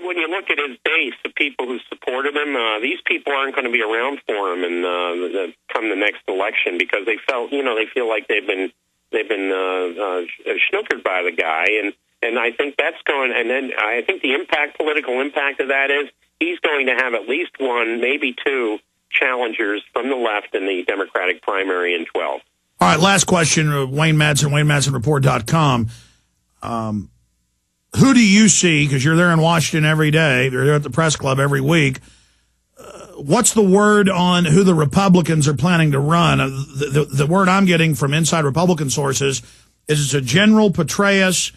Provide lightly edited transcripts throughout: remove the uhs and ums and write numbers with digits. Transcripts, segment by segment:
when you look at his base, the people who supported him, these people aren't going to be around for him and come the next election because they feel like they've been snookered by the guy, and I think that's going. And then I think the political impact of that is he's going to have at least one, maybe two challengers from the left in the Democratic primary in 12. All right, last question, Wayne Madsen, WayneMadsenReport.com. Who do you see, because you're there in Washington every day, you're there at the press club every week, what's the word on who the Republicans are planning to run? The word I'm getting from inside Republican sources is it's a General Petraeus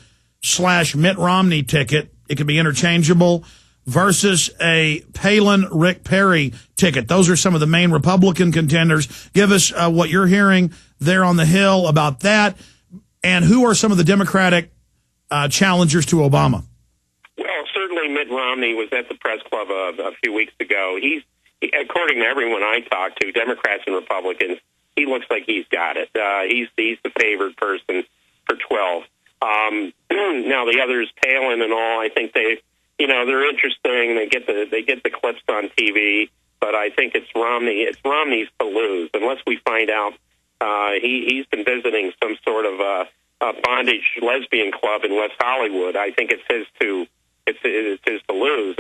/ Mitt Romney ticket. It can be interchangeable versus a Palin Rick Perry ticket. Those are some of the main Republican contenders. Give us what you're hearing there on the Hill about that. And who are some of the Democratic challengers to Obama? Well, certainly Mitt Romney was at the press club a few weeks ago. He, according to everyone I talked to, Democrats and Republicans, he looks like he's got it. He's the favored person for 12. Now the others, Palin and all, I think they're interesting. They get the clips on TV, but I think it's Romney. It's Romney's to lose unless we find out he's been visiting some sort of bondage lesbian club in West Hollywood. I think it's his to lose.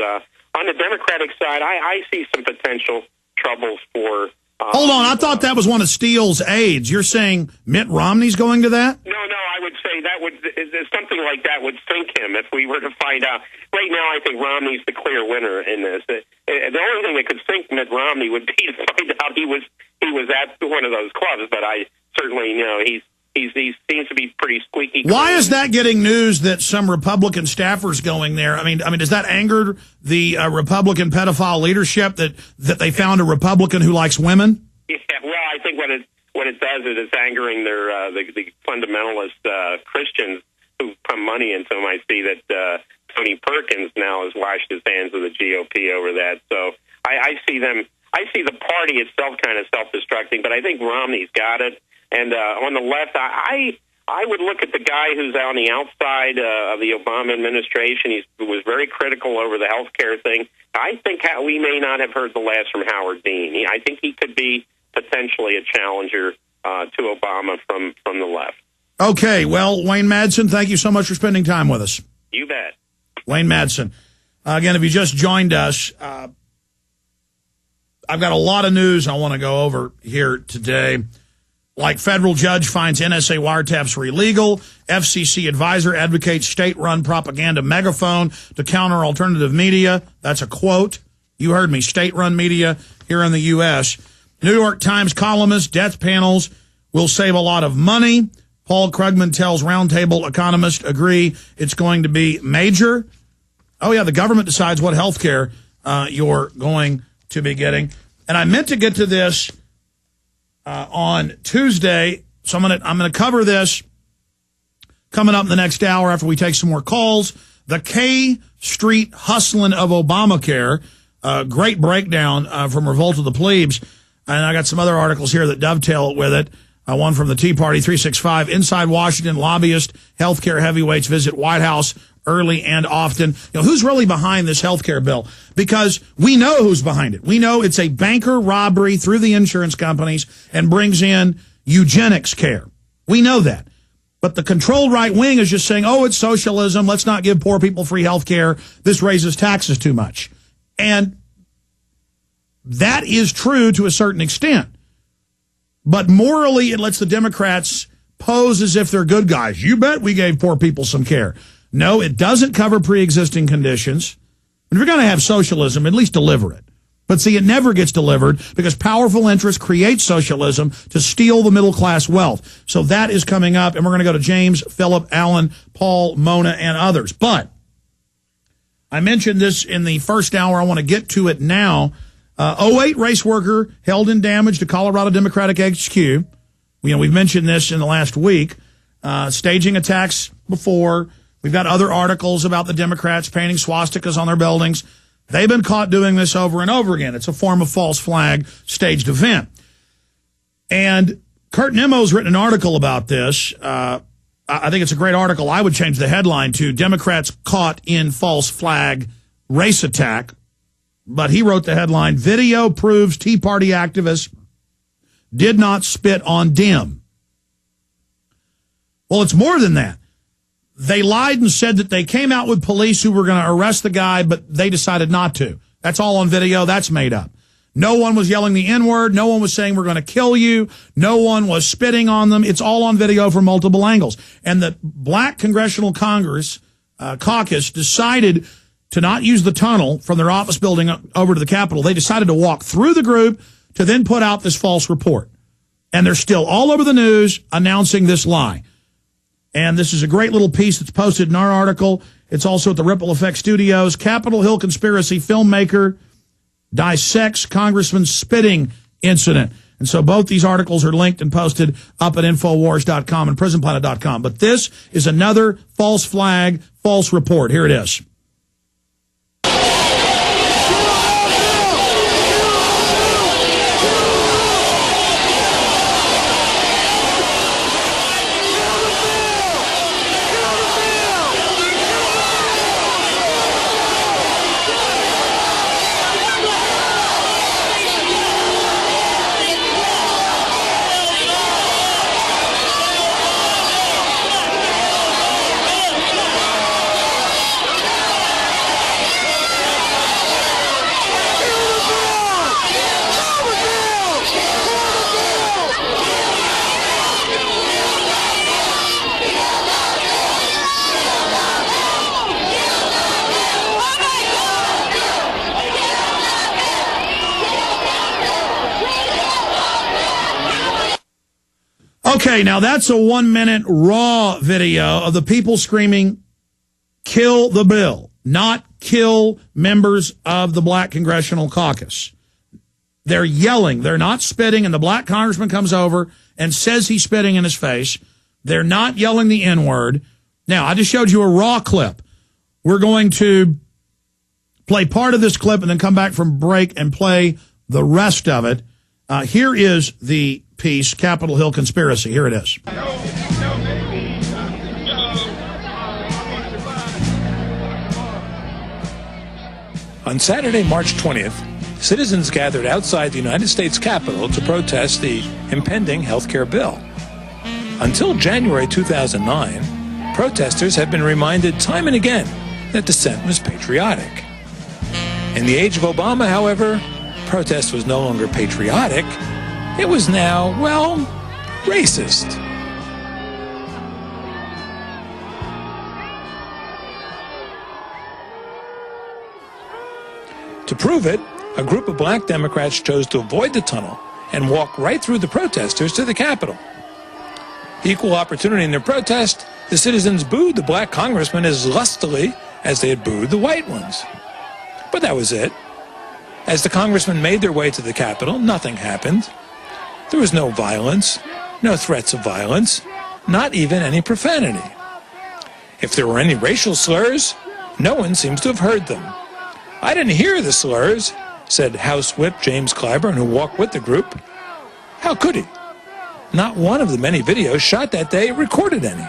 On the Democratic side, I see some potential troubles for. Hold on, I thought that was one of Steele's aides. You're saying Mitt Romney's going to that? No, I would say something like that would sink him if we were to find out. Right now, I think Romney's the clear winner in this. The only thing that could sink Mitt Romney would be to find out he was at one of those clubs. But I certainly he seems to be pretty squeaky clean. Why is that getting news that some Republican staffers going there? I mean, does that anger the Republican pedophile leadership that they found a Republican who likes women? Yeah, well, I think what it does is it's angering their the fundamentalist Christians who pump money into them. I see that Tony Perkins now has washed his hands of the GOP over that. So I see them. I see the party itself kind of self-destructing, but I think Romney's got it. And on the left, I would look at the guy who's on the outside of the Obama administration. He was very critical over the health care thing. I think we may not have heard the last from Howard Dean. I think he could be potentially a challenger to Obama from the left. Okay, well, Wayne Madsen, thank you so much for spending time with us. You bet. Wayne Madsen. Again, if you just joined us, I've got a lot of news I want to go over here today. Like federal judge finds NSA wiretaps were illegal. FCC advisor advocates state-run propaganda megaphone to counter alternative media. That's a quote. You heard me. State-run media here in the U.S. New York Times columnist, death panels will save a lot of money. Paul Krugman tells Roundtable economists agree it's going to be major. Oh, yeah, the government decides what health care you're going to be getting. And I meant to get to this on Tuesday, so I'm going to cover this coming up in the next hour after we take some more calls. The K Street hustling of Obamacare, great breakdown from Revolt of the Plebes, and I got some other articles here that dovetail with it. One from the Tea Party 365, Inside Washington, lobbyist, healthcare heavyweights visit White House early and often. Who's really behind this healthcare bill? Because we know who's behind it. We know it's a banker robbery through the insurance companies and brings in eugenics care. We know that. But the controlled right wing is just saying, oh, it's socialism. Let's not give poor people free health care. This raises taxes too much. And that is true to a certain extent. But morally, it lets the Democrats pose as if they're good guys. You bet we gave poor people some care. No, it doesn't cover pre-existing conditions. If you're going to have socialism, at least deliver it. But see, it never gets delivered because powerful interests create socialism to steal the middle-class wealth. So that is coming up, and we're going to go to James, Philip, Alan, Paul, Mona, and others. But I mentioned this in the first hour. I want to get to it now. 08 race worker held in damage to Colorado Democratic HQ. We've mentioned this in the last week. Staging attacks before. We've got other articles about the Democrats painting swastikas on their buildings. They've been caught doing this over and over again. It's a form of false flag staged event. And Kurt Nemo's written an article about this. I think it's a great article. I would change the headline to Democrats caught in false flag race attack, but he wrote the headline, "Video Proves Tea Party Activists Did Not Spit on Dim." Well, it's more than that. They lied and said that they came out with police who were going to arrest the guy, but they decided not to. That's all on video. That's made up. No one was yelling the N-word. No one was saying we're going to kill you. No one was spitting on them. It's all on video from multiple angles. And the Black Congressional Congress caucus decided to not use the tunnel from their office building over to the Capitol. They decided to walk through the group to then put out this false report. And they're still all over the news announcing this lie. And this is a great little piece that's posted in our article. It's also at the Ripple Effect Studios. Capitol Hill conspiracy filmmaker dissects Congressman's spitting incident. And so both these articles are linked and posted up at Infowars.com and PrisonPlanet.com. But this is another false flag, false report. Here it is. Okay, now that's a 1-minute raw video of the people screaming, "Kill the bill," not "kill members of the Black Congressional Caucus." They're yelling. They're not spitting, and the black congressman comes over and says he's spitting in his face. They're not yelling the N-word. Now, I just showed you a raw clip. We're going to play part of this clip and then come back from break and play the rest of it. Here is the piece, Capitol Hill Conspiracy. Here it is. On Saturday, March 20th, citizens gathered outside the United States Capitol to protest the impending health care bill. Until January 2009, protesters had been reminded time and again that dissent was patriotic. In the age of Obama, however, protest was no longer patriotic. It was now, well, racist. To prove it, a group of black Democrats chose to avoid the tunnel and walk right through the protesters to the Capitol. Equal opportunity in their protest, the citizens booed the black congressman as lustily as they had booed the white ones. But that was it. As the congressmen made their way to the Capitol, nothing happened. There was no violence, no threats of violence, not even any profanity. If there were any racial slurs, no one seems to have heard them. "I didn't hear the slurs," said House Whip James Clyburn, who walked with the group. How could he? Not one of the many videos shot that day recorded any.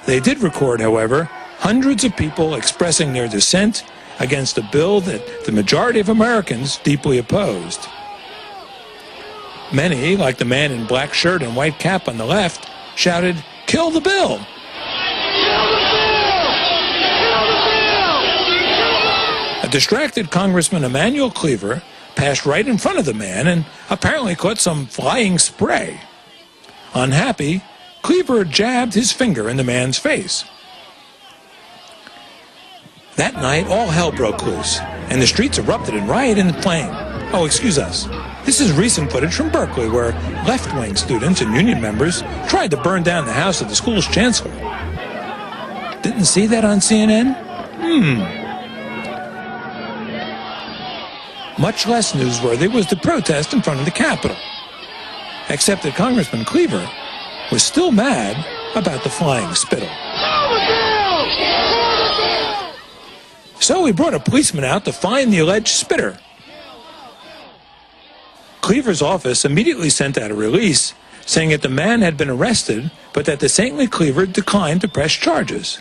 They did record, however, hundreds of people expressing their dissent against a bill that the majority of Americans deeply opposed. Many, like the man in black shirt and white cap on the left, shouted, "Kill the bill!" A distracted Congressman Emanuel Cleaver passed right in front of the man and apparently caught some flying spray. Unhappy, Cleaver jabbed his finger in the man's face. That night, all hell broke loose, and the streets erupted in riot and flame. Oh, excuse us. This is recent footage from Berkeley, where left-wing students and union members tried to burn down the house of the school's chancellor. Didn't see that on CNN? Much less newsworthy was the protest in front of the Capitol. Except that Congressman Cleaver was still mad about the flying spittle. So he brought a policeman out to find the alleged spitter. Cleaver's office immediately sent out a release saying that the man had been arrested, but that the saintly Cleaver declined to press charges.